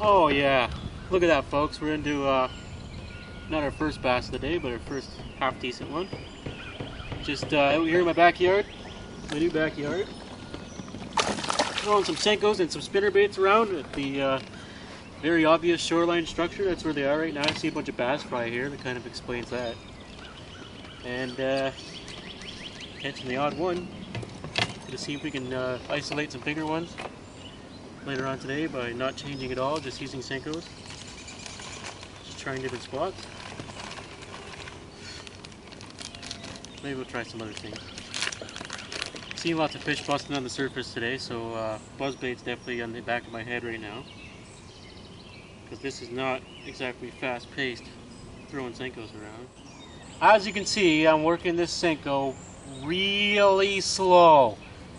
Oh yeah, look at that, folks. We're into not our first bass of the day, but our first half decent one. Just out here in my backyard, my new backyard. Throwing some Senkos and some spinner baits around at the very obvious shoreline structure. That's where they are right now. I see a bunch of bass fry here. That kind of explains that. And catching the odd one. To see if we can isolate some bigger ones later on today by not changing at all, just using Senkos. Just trying different spots. Maybe we'll try some other things. Seeing lots of fish busting on the surface today, so buzzbait's definitely on the back of my head right now. Because this is not exactly fast-paced throwing Senkos around. As you can see, I'm working this Senko really slow.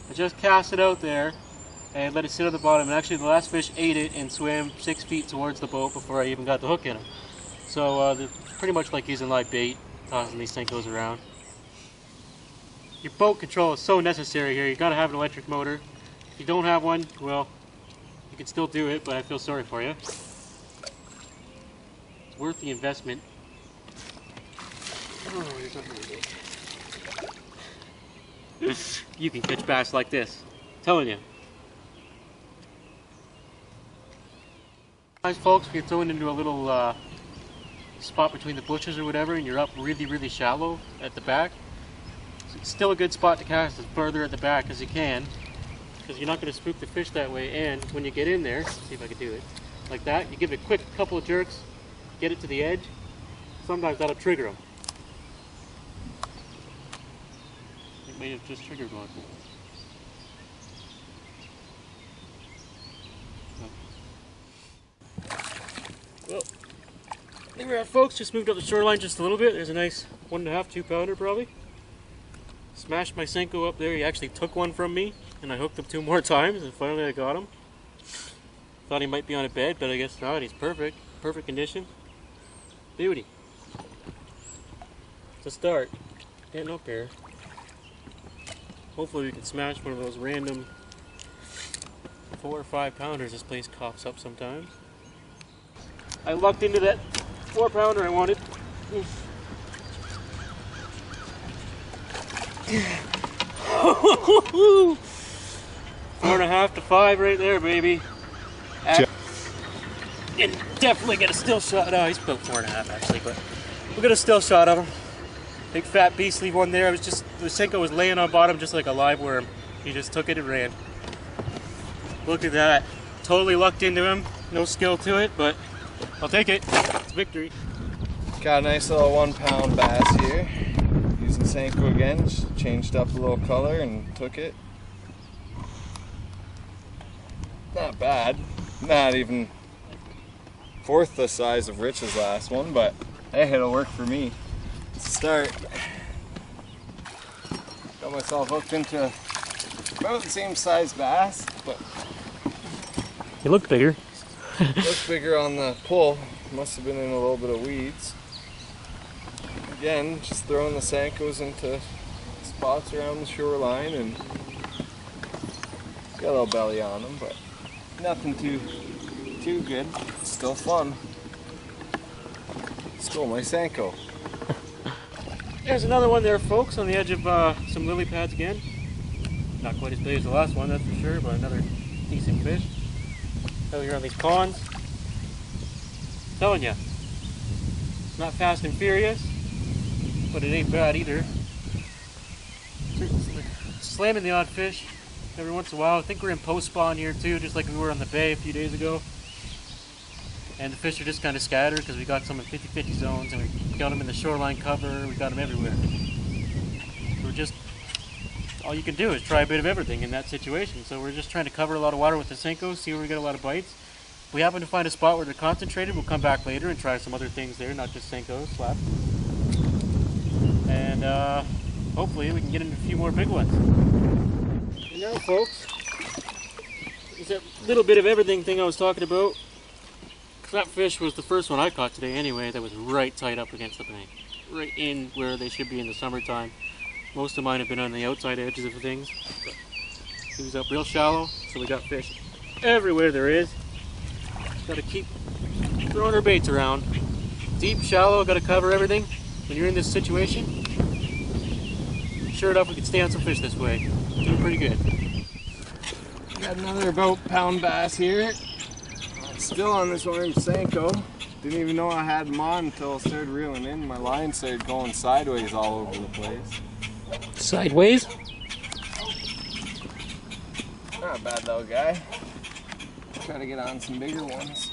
I just cast it out there and let it sit on the bottom, and actually the last fish ate it and swam 6 feet towards the boat before I even got the hook in him. So they're pretty much like using live bait, tossing these Senkos around. Your boat control is so necessary here. You gotta have an electric motor. If you don't have one, well, you can still do it, but I feel sorry for you. It's worth the investment. Oh, there's nothing to do. You can catch bass like this. I'm telling you. Guys, folks, if you're throwing into a little spot between the bushes or whatever, and you're up really, really shallow at the back, it's still a good spot to cast as further at the back as you can, because you're not going to spook the fish that way. And when you get in there, see if I can do it like that, you give it a quick couple of jerks, get it to the edge. Sometimes that'll trigger them. It may have just triggered one. Well, there we are, folks. Just moved up the shoreline just a little bit. There's a nice 1.5, 2 pounder probably. Smashed my Senko up there. He actually took one from me, and I hooked him 2 more times, and finally I got him. Thought he might be on a bed, but I guess not. He's perfect. Perfect condition. Beauty. To start, getting up here. Hopefully we can smash one of those random 4 or 5 pounders this place coughs up sometimes. I lucked into that 4 pounder I wanted. 4.5 to 5 right there, baby. And definitely get a still shot. Oh, he's about 4.5 actually, but we'll get a still shot of him. Big fat beastly one there. The Senko was laying on bottom just like a live worm. He just took it and ran. Look at that. Totally lucked into him. No skill to it, but I'll take it. It's victory. Got a nice little 1 pound bass here. Using Senko again. Just changed up a little color and took it. Not bad. Not even 1/4 the size of Rich's last one, but hey, it'll work for me. Let's start. Got myself hooked into about the same size bass, but he looked bigger. looked bigger on the pull. Must have been in a little bit of weeds. Again, just throwing the Senkos into spots around the shoreline, and got a little belly on them, but nothing too good. It's still fun. Stole my Senko. There's another one there, folks, on the edge of some lily pads again. Not quite as big as the last one, that's for sure, but another decent fish. Out here on these ponds. I'm telling you, it's not fast and furious, but it ain't bad either. Slamming the odd fish every once in a while. I think we're in post spawn here too, just like we were on the bay a few days ago. And the fish are just kind of scattered because we got some in 50-50 zones, and we got them in the shoreline cover. We got them everywhere. We're just, all you can do is try a bit of everything in that situation. So we're just trying to cover a lot of water with the Senko, see where we get a lot of bites. If we happen to find a spot where they're concentrated, we'll come back later and try some other things there, not just Senko slap. And hopefully we can get into a few more big ones. And now, folks, is that little bit of everything thing I was talking about. That fish was the first one I caught today anyway, that was right tight up against the bank. Right in where they should be in the summertime. Most of mine have been on the outside edges of things. But he was up real shallow, so we got fish everywhere there is. Gotta keep throwing our baits around. Deep, shallow, gotta cover everything. When you're in this situation, sure enough we can stay on some fish this way. Doing pretty good. Got another about pound bass here. Still on this orange Senko. Didn't even know I had them on until I started reeling in. My line started going sideways all over the place. Sideways? Not a bad little guy. Try to get on some bigger ones.